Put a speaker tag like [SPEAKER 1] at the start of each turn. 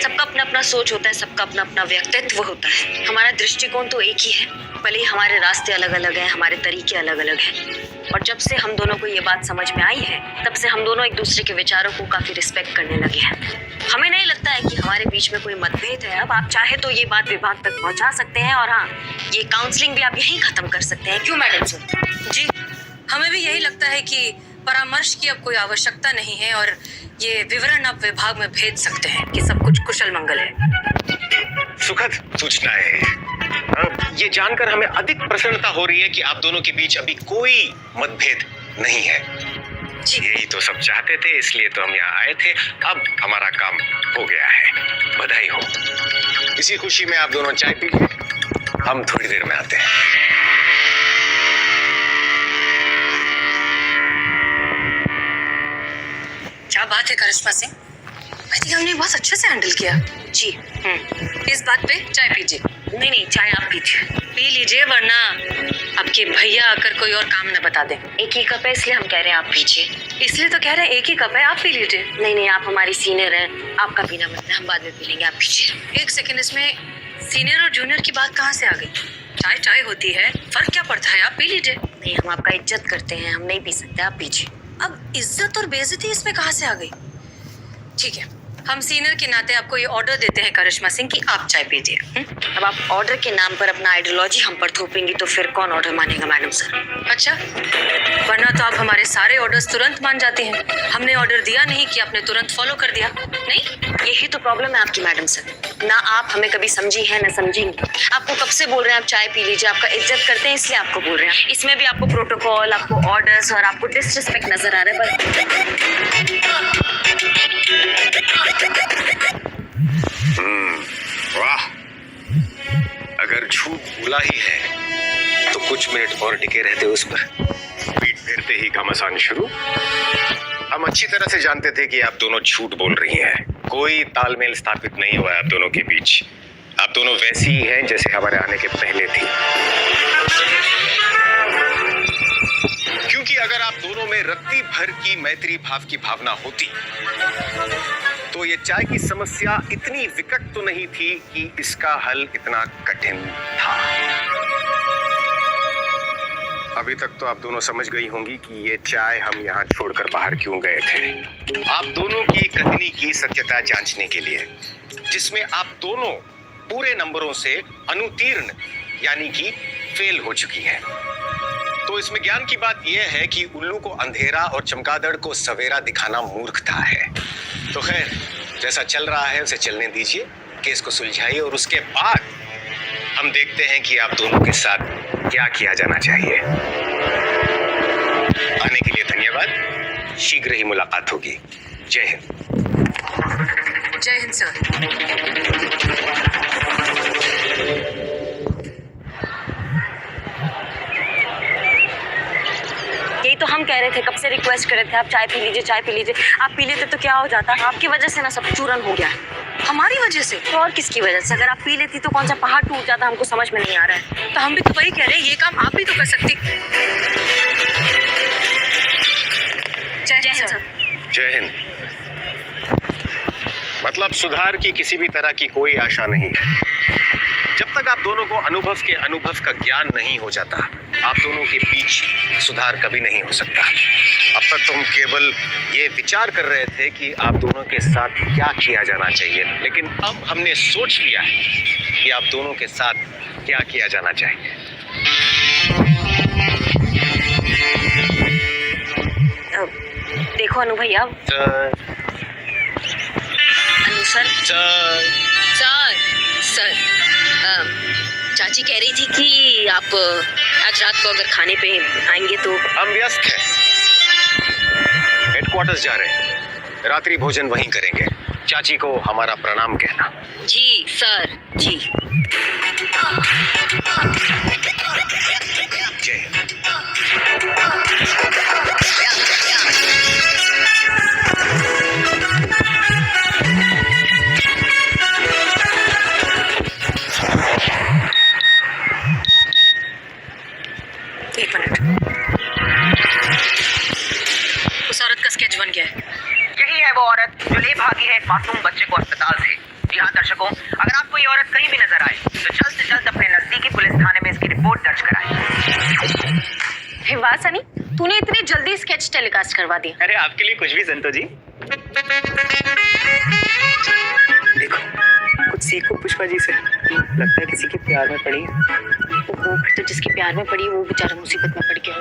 [SPEAKER 1] सबका अपना अपना सोच होता है, सबका अपना अपना व्यक्तित्व होता है। हमारा दृष्टिकोण तो एक ही है, भले ही हमारे रास्ते अलग अलग हैं, हमारे तरीके अलग अलग हैं। और जब से हम दोनों को ये बात समझ में आई है, तब से हम दोनों एक दूसरे के विचारों को काफी रिस्पेक्ट करने लगे हैं। हमें नहीं लगता है कि हमारे बीच में कोई मतभेद है। अब आप चाहे तो ये बात विभाग तक पहुंचा सकते हैं, और हाँ, ये काउंसलिंग भी आप यहीं खत्म कर सकते हैं। क्यों मैडम सर?
[SPEAKER 2] जी, हमें भी यही लगता है कि परामर्श की अब कोई आवश्यकता नहीं है और ये विवरण आप विभाग में भेज सकते हैं कि सब कुछ कुशल मंगल है।
[SPEAKER 3] सुखद सूचना है। ये जानकर हमें अधिक प्रसन्नता हो रही है कि आप दोनों के बीच अभी कोई मतभेद नहीं है। यही तो सब चाहते थे, इसलिए तो हम यहाँ आए थे। अब हमारा काम हो गया है, बधाई हो। इसी खुशी में आप दोनों चाय पी लीजिए, हम थोड़ी देर में आते हैं।
[SPEAKER 2] क्या बात है करिश्मा सिंह, आई थिंक हमने बहुत अच्छे से हैंडल किया।
[SPEAKER 1] जी।
[SPEAKER 2] इस बात पे चाय पीजिए।
[SPEAKER 1] नहीं, चाय आप पीजिए।
[SPEAKER 2] पी लीजिए, वरना आपके भैया आकर कोई और काम न बता दें।
[SPEAKER 1] एक ही कप है, इसलिए हम कह रहे हैं आप पीजिए।
[SPEAKER 2] इसलिए तो कह रहे हैं एक ही कप है, आप पी लीजिए।
[SPEAKER 1] नहीं, आप हमारी सीनियर हैं, आपका पीना बनता है, हम बाद में पी लेंगे, आप पीजिए।
[SPEAKER 2] एक सेकंड, इसमें सीनियर और जूनियर की बात कहाँ से आ गई? चाय चाय होती है, फर्क क्या पड़ता है, आप पी लीजिए।
[SPEAKER 1] नहीं, हम आपका इज्जत करते हैं, हम नहीं पी सकते, आप पीजिए।
[SPEAKER 2] अब इज्जत और बेइज्जती इसमें कहाँ से आ गई? ठीक है, हम सीनियर के नाते आपको ये ऑर्डर देते हैं करिश्मा सिंह कि आप चाय पीजिए।
[SPEAKER 1] अब आप ऑर्डर के नाम पर अपना आइडियोलॉजी हम पर थोपेंगी तो फिर कौन ऑर्डर मानेगा मैडम सर?
[SPEAKER 2] अच्छा, वरना तो आप हमारे सारे ऑर्डर्स तुरंत मान जाते हैं। हमने ऑर्डर दिया नहीं कि आपने तुरंत फॉलो कर दिया। नहीं,
[SPEAKER 1] यही तो प्रॉब्लम है आपकी मैडम सर। ना आप हमें कभी समझी है ना समझेंगी। आपको कब से बोल रहे हैं आप चाय पी लीजिए, आपका इज्जत करते हैं इसलिए आपको बोल रहे हैं। इसमें भी आपको प्रोटोकॉल, आपको ऑर्डर्स और आपको डिसरिस्पेक्ट नजर आ रहा है
[SPEAKER 3] वाह, अगर झूठ बोला ही है तो कुछ मिनट और टिके रहते उस पर। पीठ फेरते ही घमासान शुरू। हम अच्छी तरह से जानते थे कि आप दोनों झूठ बोल रही हैं। कोई तालमेल स्थापित नहीं हुआ है आप दोनों के बीच। आप दोनों वैसी ही हैं जैसे हमारे आने के पहले थी। क्योंकि अगर आप दोनों में रत्ती भर की मैत्री भाव की भावना होती तो ये चाय की समस्या इतनी विकट तो नहीं थी कि इसका हल इतना कठिन था। अभी तक तो आप दोनों समझ गई होंगी कि ये चाय हम यहाँ छोड़कर बाहर क्यों गए थे। आप दोनों की कथनी की सत्यता जांचने के लिए, जिसमें आप दोनों पूरे नंबरों से अनुत्तीर्ण यानी कि फेल हो चुकी है। तो इसमें ज्ञान की बात यह है कि उल्लू को अंधेरा और चमगादड़ को सवेरा दिखाना मूर्खता है। तो खैर, जैसा चल रहा है उसे चलने दीजिए, केस को सुलझाइए और उसके बाद हम देखते हैं कि आप दोनों के साथ क्या किया जाना चाहिए। आने के लिए धन्यवाद। शीघ्र ही मुलाकात होगी। जय हिंद।
[SPEAKER 2] जय हिंद सर।
[SPEAKER 1] यही तो हम कह रहे थे, कब से रिक्वेस्ट कर रहे थे आप चाय पी लीजिए, चाय पी लीजिए। आप पी लेते तो क्या हो जाता? आपकी वजह से ना सब चूरन हो गया है।
[SPEAKER 2] हमारी वजह से?
[SPEAKER 1] तो और किसकी वजह से? अगर आप पी लेती तो कौन सा पहाड़ टूट जाता, हमको समझ में नहीं आ रहा है।
[SPEAKER 2] तो हम भी तो वही कह रहे हैं, ये काम आप भी तो कर सकती।
[SPEAKER 1] जय हिंद सर।
[SPEAKER 3] जय हिंद। मतलब सुधार की किसी भी तरह की कोई आशा नहीं है। जब तक आप दोनों को अनुभव का ज्ञान नहीं हो जाता, आप दोनों के बीच सुधार कभी नहीं हो सकता। अब तक तो हम केवल ये विचार कर रहे थे कि आप दोनों के साथ क्या किया जाना चाहिए, लेकिन अब हमने सोच लिया है कि आप दोनों के साथ क्या किया जाना चाहिए।
[SPEAKER 1] देखो अनु भैया, सर चाची कह रही थी कि आप आज रात को अगर खाने पे आएंगे तो।
[SPEAKER 3] हम व्यस्त हैं, हेडक्वार्टर्स जा रहे हैं, रात्रि भोजन वहीं करेंगे। चाची को हमारा प्रणाम कहना।
[SPEAKER 1] जी सर, जी।
[SPEAKER 3] जय हिंद।
[SPEAKER 2] एक मिनट, उस औरत का स्केच बन गया है।
[SPEAKER 4] यही है वो औरत जो ले भागी है एक मासूम बच्चे को अस्पताल से। जी
[SPEAKER 1] रिपोर्ट दर्ज कराई। हे वाह सनी, तूने इतनी जल्दी स्केच टेलीकास्ट करवा दिया।
[SPEAKER 4] अरे आपके लिए कुछ भी संतो जी। देखो कुछ सीखो पुष्पा जी से, लगता है किसी के प्यार में पड़ी है।
[SPEAKER 1] तो जिसके प्यार में पड़ी वो बेचारा मुसीबत में पड़ गया।